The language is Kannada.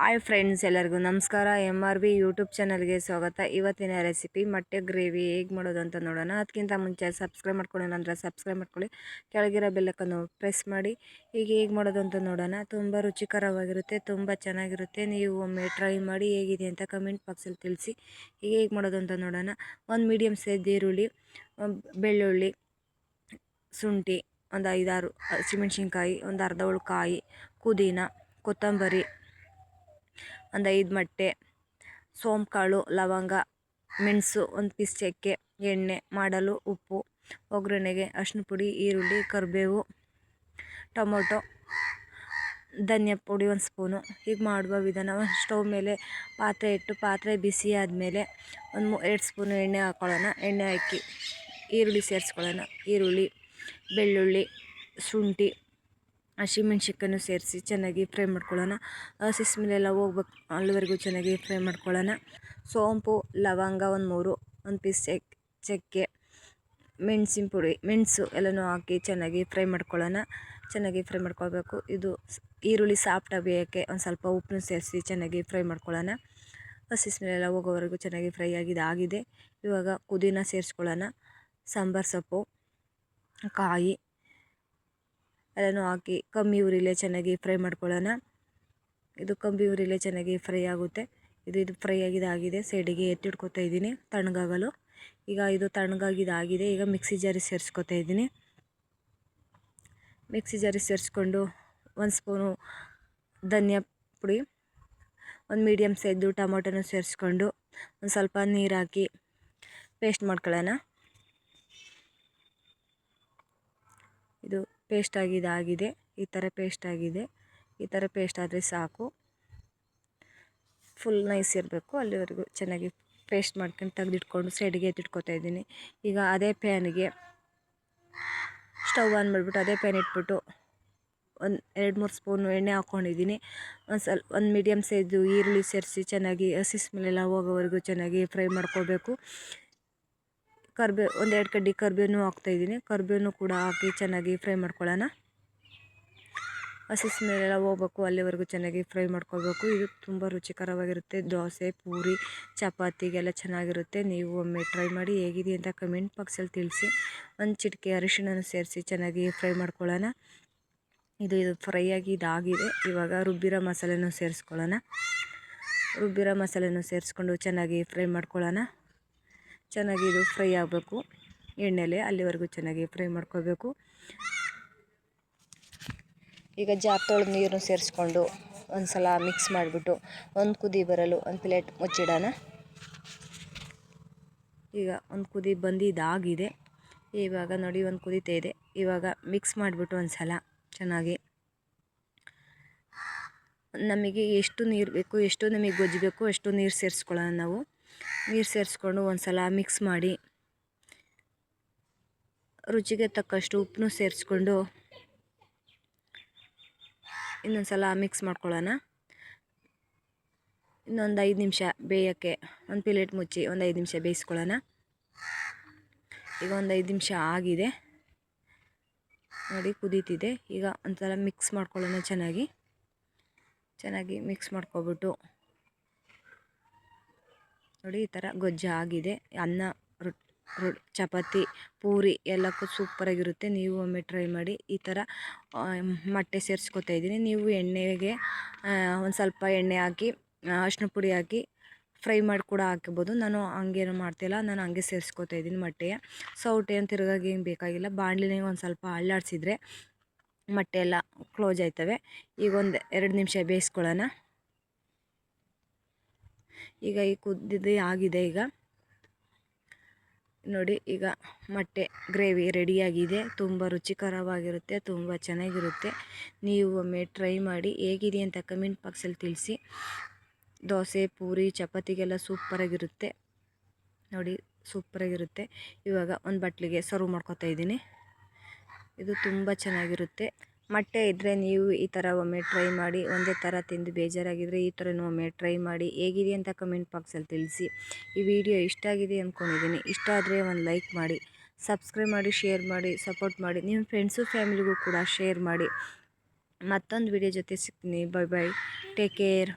ಹಾಯ್ ಫ್ರೆಂಡ್ಸ್, ಎಲ್ಲರಿಗೂ ನಮಸ್ಕಾರ. MRV ಯೂಟ್ಯೂಬ್ ಚಾನಲ್ಗೆ ಸ್ವಾಗತ. ಇವತ್ತಿನ ರೆಸಿಪಿ ಮೊಟ್ಟೆ ಗ್ರೇವಿ ಹೇಗೆ ಮಾಡೋದು ಅಂತ ನೋಡೋಣ. ಅದಕ್ಕಿಂತ ಮುಂಚೆ ಸಬ್ಸ್ಕ್ರೈಬ್ ಮಾಡ್ಕೊಳ್ಳೋಣ ಅಂದರೆ ಸಬ್ಸ್ಕ್ರೈಬ್ ಮಾಡ್ಕೊಳ್ಳಿ, ಕೆಳಗಿರೋ ಬೆಲ್ಲಕ್ಕನ್ನು ಪ್ರೆಸ್ ಮಾಡಿ. ಈಗ ಹೇಗೆ ಮಾಡೋದು ಅಂತ ನೋಡೋಣ. ತುಂಬ ರುಚಿಕರವಾಗಿರುತ್ತೆ, ತುಂಬ ಚೆನ್ನಾಗಿರುತ್ತೆ. ನೀವು ಒಮ್ಮೆ ಟ್ರೈ ಮಾಡಿ ಹೇಗಿದೆ ಅಂತ ಕಮೆಂಟ್ ಬಾಕ್ಸಲ್ಲಿ ತಿಳಿಸಿ. ಈಗ ಹೇಗೆ ಮಾಡೋದು ಅಂತ ನೋಡೋಣ. ಒಂದು ಮೀಡಿಯಮ್ ಸೈಜ್ ಈರುಳ್ಳಿ, ಬೆಳ್ಳುಳ್ಳಿ, ಶುಂಠಿ, ಒಂದು 5-6 ಹಸಿಮೆಣ್ಸಿನ್ಕಾಯಿ, ಒಂದು ಅರ್ಧ ಹೋಳು ಕಾಯಿ, ಪುದೀನ, ಕೊತ್ತಂಬರಿ, ಒಂದು 5 ಮೊಟ್ಟೆ, ಸೋಂಪುಕಾಳು, ಲವಂಗ, ಮೆಣಸು, ಒಂದು ಪೀಸ್ ಚಕ್ಕೆ, ಎಣ್ಣೆ, ಮಾಡಲು ಉಪ್ಪು, ಒಗ್ಗರಣೆಗೆ ಅರಿಶಿನ ಪುಡಿ, ಈರುಳ್ಳಿ, ಕರಿಬೇವು, ಟೊಮೊಟೊ, ಧನಿಯಾ ಪುಡಿ 1 ಸ್ಪೂನು. ಹೀಗೆ ಮಾಡುವ ವಿಧಾನ. ಸ್ಟವ್ ಮೇಲೆ ಪಾತ್ರೆ ಇಟ್ಟು ಪಾತ್ರೆ ಬಿಸಿ ಆದಮೇಲೆ ಒಂದು 2 ಸ್ಪೂನು ಎಣ್ಣೆ ಹಾಕ್ಕೊಳ್ಳೋಣ. ಎಣ್ಣೆ ಹಾಕಿ ಈರುಳ್ಳಿ ಸೇರಿಸ್ಕೊಳ್ಳೋಣ. ಈರುಳ್ಳಿ, ಬೆಳ್ಳುಳ್ಳಿ, ಶುಂಠಿ, ಹಸಿಮೆಣ್ಸಿನ್ಕಾಯನ್ನು ಸೇರಿಸಿ ಚೆನ್ನಾಗಿ ಫ್ರೈ ಮಾಡ್ಕೊಳ್ಳೋಣ. ಹಸಿ ಸ್ಮೆಲ್ ಹೋಗ್ಬೇಕು ಅಲ್ಲಿವರೆಗೂ ಚೆನ್ನಾಗಿ ಫ್ರೈ ಮಾಡ್ಕೊಳ್ಳೋಣ. ಸೋಂಪು, ಲವಂಗ ಒಂದು 3, ಒಂದು ಪೀಸ್ ಚಕ್ಕೆ, ಮೆಣಸಿನ ಪುಡಿ, ಮೆಣಸು ಎಲ್ಲನೂ ಹಾಕಿ ಚೆನ್ನಾಗಿ ಫ್ರೈ ಮಾಡ್ಕೊಳ್ಳೋಣ. ಚೆನ್ನಾಗಿ ಫ್ರೈ ಮಾಡ್ಕೊಳ್ಬೇಕು. ಇದು ಈರುಳ್ಳಿ ಸಾಫ್ಟಾಗಿ ಬೇಯೋಕ್ಕೆ ಒಂದು ಸ್ವಲ್ಪ ಉಪ್ಪನ್ನು ಸೇರಿಸಿ ಚೆನ್ನಾಗಿ ಫ್ರೈ ಮಾಡ್ಕೊಳ್ಳೋಣ. ಹಸಿ ಸ್ಮೆಲ್ ಹೋಗೋವರೆಗೂ ಚೆನ್ನಾಗಿ ಫ್ರೈ ಆಗಿದೆ. ಇವಾಗ ಪುದೀನ ಸೇರಿಸ್ಕೊಳ್ಳೋಣ. ಸಾಂಬಾರು ಸೊಪ್ಪು, ಕಾಯಿ ಎಲ್ಲನೂ ಹಾಕಿ ಕಮ್ಮಿ ಉರಿಲೇ ಚೆನ್ನಾಗಿ ಫ್ರೈ ಮಾಡ್ಕೊಳ್ಳೋಣ. ಇದು ಕಮ್ಮಿ ಉರಿಲೇ ಚೆನ್ನಾಗಿ ಫ್ರೈ ಆಗುತ್ತೆ. ಇದು ಫ್ರೈ ಆಗಿದೆ. ಸೈಡಿಗೆ ಎತ್ತಿಡ್ಕೊತಾ ಇದ್ದೀನಿ ತಣ್ಣಗಾಗಲು. ಈಗ ಇದು ತಣ್ಣಗಾಗಿದೆ. ಈಗ ಮಿಕ್ಸಿ ಜಾರಿಗೆ ಸೇರಿಸ್ಕೊತಾ ಇದ್ದೀನಿ. ಮಿಕ್ಸಿ ಜಾರಿಗೆ ಸೇರಿಸ್ಕೊಂಡು 1 ಸ್ಪೂನು ಧನಿಯಾ ಪುಡಿ, ಒಂದು ಮೀಡಿಯಮ್ ಸೈಜು ಟೊಮೊಟೊನ ಸೇರಿಸ್ಕೊಂಡು ಒಂದು ಸ್ವಲ್ಪ ನೀರು ಹಾಕಿ ಪೇಸ್ಟ್ ಮಾಡ್ಕೊಳ್ಳೋಣ. ಇದು ಪೇಸ್ಟ್ ಆಗಿದೆ. ಈ ಥರ ಪೇಸ್ಟ್ ಆಗಿದೆ. ಈ ಥರ ಪೇಸ್ಟ್ ಆದರೆ ಸಾಕು. ಫುಲ್ ನೈಸ್ ಇರಬೇಕು. ಅಲ್ಲಿವರೆಗೂ ಚೆನ್ನಾಗಿ ಪೇಸ್ಟ್ ಮಾಡ್ಕೊಂಡು ತೆಗೆದಿಟ್ಕೊಂಡು ಸೈಡಿಗೆ ಎತ್ತಿಟ್ಕೊತಾ ಇದ್ದೀನಿ. ಈಗ ಅದೇ ಪ್ಯಾನಿಗೆ ಸ್ಟವ್ ಆನ್ ಮಾಡಿಬಿಟ್ಟು ಅದೇ ಪ್ಯಾನ್ ಇಟ್ಬಿಟ್ಟು ಒಂದು 2-3 ಸ್ಪೂನು ಎಣ್ಣೆ ಹಾಕ್ಕೊಂಡಿದ್ದೀನಿ. ಒಂದು ಮೀಡಿಯಮ್ ಸೈಜು ಈರುಳ್ಳಿ ಸೇರಿಸಿ ಚೆನ್ನಾಗಿ ಹಸಿ ಸ್ಮೆಲ್ ಹೋಗೋವರೆಗೂ ಚೆನ್ನಾಗಿ ಫ್ರೈ ಮಾಡ್ಕೋಬೇಕು. ಒಂದು 2 ಕಡ್ಡಿ ಕರಿಬೇವು ಹಾಕ್ತಾಯಿದ್ದೀನಿ. ಕರಿಬೇವು ಕೂಡ ಹಾಕಿ ಚೆನ್ನಾಗಿ ಫ್ರೈ ಮಾಡ್ಕೊಳ್ಳೋಣ. ಹಸಿ ಸ್ಮೆಲ್ ಹೋಗ್ಬೇಕು ಅಲ್ಲಿವರೆಗೂ ಚೆನ್ನಾಗಿ ಫ್ರೈ ಮಾಡ್ಕೋಬೇಕು. ಇದು ತುಂಬ ರುಚಿಕರವಾಗಿರುತ್ತೆ. ದೋಸೆ, ಪೂರಿ, ಚಪಾತಿಗೆಲ್ಲ ಚೆನ್ನಾಗಿರುತ್ತೆ. ನೀವು ಒಮ್ಮೆ ಟ್ರೈ ಮಾಡಿ ಹೇಗಿದೆ ಅಂತ ಕಮೆಂಟ್ ಬಾಕ್ಸಲ್ಲಿ ತಿಳಿಸಿ. ಒಂದು ಚಿಟಿಕೆ ಅರಿಶಿಣನ ಸೇರಿಸಿ ಚೆನ್ನಾಗಿ ಫ್ರೈ ಮಾಡ್ಕೊಳ್ಳೋಣ. ಇದು ಫ್ರೈ ಆಗಿದೆ. ಇವಾಗ ರುಬ್ಬಿರೋ ಮಸಾಲೆನೂ ಸೇರಿಸ್ಕೊಳ್ಳೋಣ. ರುಬ್ಬಿರೋ ಮಸಾಲೆನೂ ಸೇರಿಸ್ಕೊಂಡು ಚೆನ್ನಾಗಿ ಫ್ರೈ ಮಾಡ್ಕೊಳ್ಳೋಣ. ಚೆನ್ನಾಗಿ ಇದು ಫ್ರೈ ಆಗಬೇಕು ಎಣ್ಣೆಲೆ, ಅಲ್ಲಿವರೆಗೂ ಚೆನ್ನಾಗಿ ಫ್ರೈ ಮಾಡ್ಕೋಬೇಕು. ಈಗ ಜಾರ್ ತೊಳೆದು ನೀರನ್ನು ಸೇರಿಸ್ಕೊಂಡು ಒಂದು ಸಲ ಮಿಕ್ಸ್ ಮಾಡಿಬಿಟ್ಟು ಒಂದು ಕುದಿ ಬರಲು ಒಂದು ಪ್ಲೇಟ್ ಮುಚ್ಚಿಡೋಣ. ಈಗ ಒಂದು ಕುದಿ ಬಂದಿದ್ದಾಗಿದೆ. ಇವಾಗ ನೋಡಿ ಒಂದು ಕುದೀತಾ ಇದೆ. ಇವಾಗ ಮಿಕ್ಸ್ ಮಾಡಿಬಿಟ್ಟು ಒಂದು ಸಲ ಚೆನ್ನಾಗಿ ನಮಗೆ ಎಷ್ಟು ನೀರು ಬೇಕು, ಎಷ್ಟು ನಮಗೆ ಗೊಜ್ಜು ಬೇಕು ಅಷ್ಟು ನೀರು ಸೇರಿಸ್ಕೊಳ್ಳೋಣ. ನಾವು ನೀರು ಸೇರಿಸ್ಕೊಂಡು ಒಂದು ಸಲ ಮಿಕ್ಸ್ ಮಾಡಿ ರುಚಿಗೆ ತಕ್ಕಷ್ಟು ಉಪ್ಪನ್ನು ಸೇರಿಸ್ಕೊಂಡು ಇನ್ನೊಂದು ಸಲ ಮಿಕ್ಸ್ ಮಾಡ್ಕೊಳ್ಳೋಣ. ಇನ್ನೊಂದು 5 ನಿಮಿಷ ಬೇಯೋಕ್ಕೆ ಒಂದು ಪ್ಲೇಟ್ ಮುಚ್ಚಿ ಒಂದು 5 ನಿಮಿಷ ಬೇಯಿಸ್ಕೊಳ್ಳೋಣ. ಈಗ ಒಂದು 5 ನಿಮಿಷ ಆಗಿದೆ ನೋಡಿ, ಕುದೀತಿದೆ. ಈಗ ಒಂದ್ಸಲ ಮಿಕ್ಸ್ ಮಾಡ್ಕೊಳ್ಳೋಣ. ಚೆನ್ನಾಗಿ ಮಿಕ್ಸ್ ಮಾಡ್ಕೊಬಿಟ್ಟು ನೋಡಿ ಈ ಥರ ಗೊಜ್ಜು ಆಗಿದೆ. ಅನ್ನ, ಚಪಾತಿ, ಪೂರಿ ಎಲ್ಲಕ್ಕೂ ಸೂಪರಾಗಿರುತ್ತೆ. ನೀವು ಒಮ್ಮೆ ಟ್ರೈ ಮಾಡಿ. ಈ ಥರ ಮೊಟ್ಟೆ ಸೇರಿಸ್ಕೊತಾ ಇದ್ದೀನಿ. ನೀವು ಎಣ್ಣೆಗೆ ಒಂದು ಸ್ವಲ್ಪ ಎಣ್ಣೆ ಹಾಕಿ ಅರಿಶಿನ ಪುಡಿ ಹಾಕಿ ಫ್ರೈ ಮಾಡಿ ಕೂಡ ಹಾಕ್ಬೋದು. ನಾನು ಹಂಗೇನು ಮಾಡ್ತಿಲ್ಲ, ನಾನು ಹಂಗೆ ಸೇರಿಸ್ಕೊತಾ ಇದ್ದೀನಿ. ಮೊಟ್ಟೆಯ ಸೌಟೆ ಅಂತ ತಿರುಗಾಗಿ ಏನು ಬೇಕಾಗಿಲ್ಲ. ಬಾಣಲಿನೇ ಒಂದು ಸ್ವಲ್ಪ ಅಳ್ಳಾಡಿಸಿದ್ರೆ ಮೊಟ್ಟೆ ಎಲ್ಲ ಕ್ಲೋಸ್ ಆಯ್ತವೆ. ಈಗ ಒಂದು 2 ನಿಮಿಷ ಬೇಯಿಸ್ಕೊಳ್ಳೋಣ. ಈಗ ಈ ಕುದ್ದಿದ್ದು ಆಗಿದೆ. ಈಗ ನೋಡಿ, ಈಗ ಮೊಟ್ಟೆ ಗ್ರೇವಿ ರೆಡಿಯಾಗಿದೆ. ತುಂಬ ರುಚಿಕರವಾಗಿರುತ್ತೆ, ತುಂಬ ಚೆನ್ನಾಗಿರುತ್ತೆ. ನೀವು ಒಮ್ಮೆ ಟ್ರೈ ಮಾಡಿ ಹೇಗಿದೆ ಅಂತ ಕಮೆಂಟ್ ಬಾಕ್ಸಲ್ಲಿ ತಿಳಿಸಿ. ದೋಸೆ, ಪೂರಿ, ಚಪಾತಿಗೆಲ್ಲ ಸೂಪರಾಗಿರುತ್ತೆ ನೋಡಿ, ಸೂಪರಾಗಿರುತ್ತೆ. ಇವಾಗ ಒಂದು ಬಟ್ಲಿಗೆ ಸರ್ವ್ ಮಾಡ್ಕೊತಾ ಇದ್ದೀನಿ. ಇದು ತುಂಬ ಚೆನ್ನಾಗಿರುತ್ತೆ. ಮೊಟ್ಟೆ ಇದ್ದರೆ ನೀವು ಈ ಥರ ಒಮ್ಮೆ ಟ್ರೈ ಮಾಡಿ. ಒಂದೇ ಥರ ತಿಂದು ಬೇಜಾರಾಗಿದ್ದರೆ ಈ ಥರನೂ ಒಮ್ಮೆ ಟ್ರೈ ಮಾಡಿ. ಹೇಗಿದೆ ಅಂತ ಕಮೆಂಟ್ ಬಾಕ್ಸಲ್ಲಿ ತಿಳಿಸಿ. ಈ ವಿಡಿಯೋ ಇಷ್ಟ ಆಗಿದೆ ಅಂದ್ಕೊಂಡಿದ್ದೀನಿ. ಇಷ್ಟ ಆದರೆ ಒಂದು ಲೈಕ್ ಮಾಡಿ, ಸಬ್ಸ್ಕ್ರೈಬ್ ಮಾಡಿ, ಶೇರ್ ಮಾಡಿ, ಸಪೋರ್ಟ್ ಮಾಡಿ. ನಿಮ್ಮ ಫ್ರೆಂಡ್ಸು ಫ್ಯಾಮಿಲಿಗೂ ಕೂಡ ಶೇರ್ ಮಾಡಿ. ಮತ್ತೊಂದು ವಿಡಿಯೋ ಜೊತೆ ಸಿಗ್ತೀನಿ. Bye bye, take care.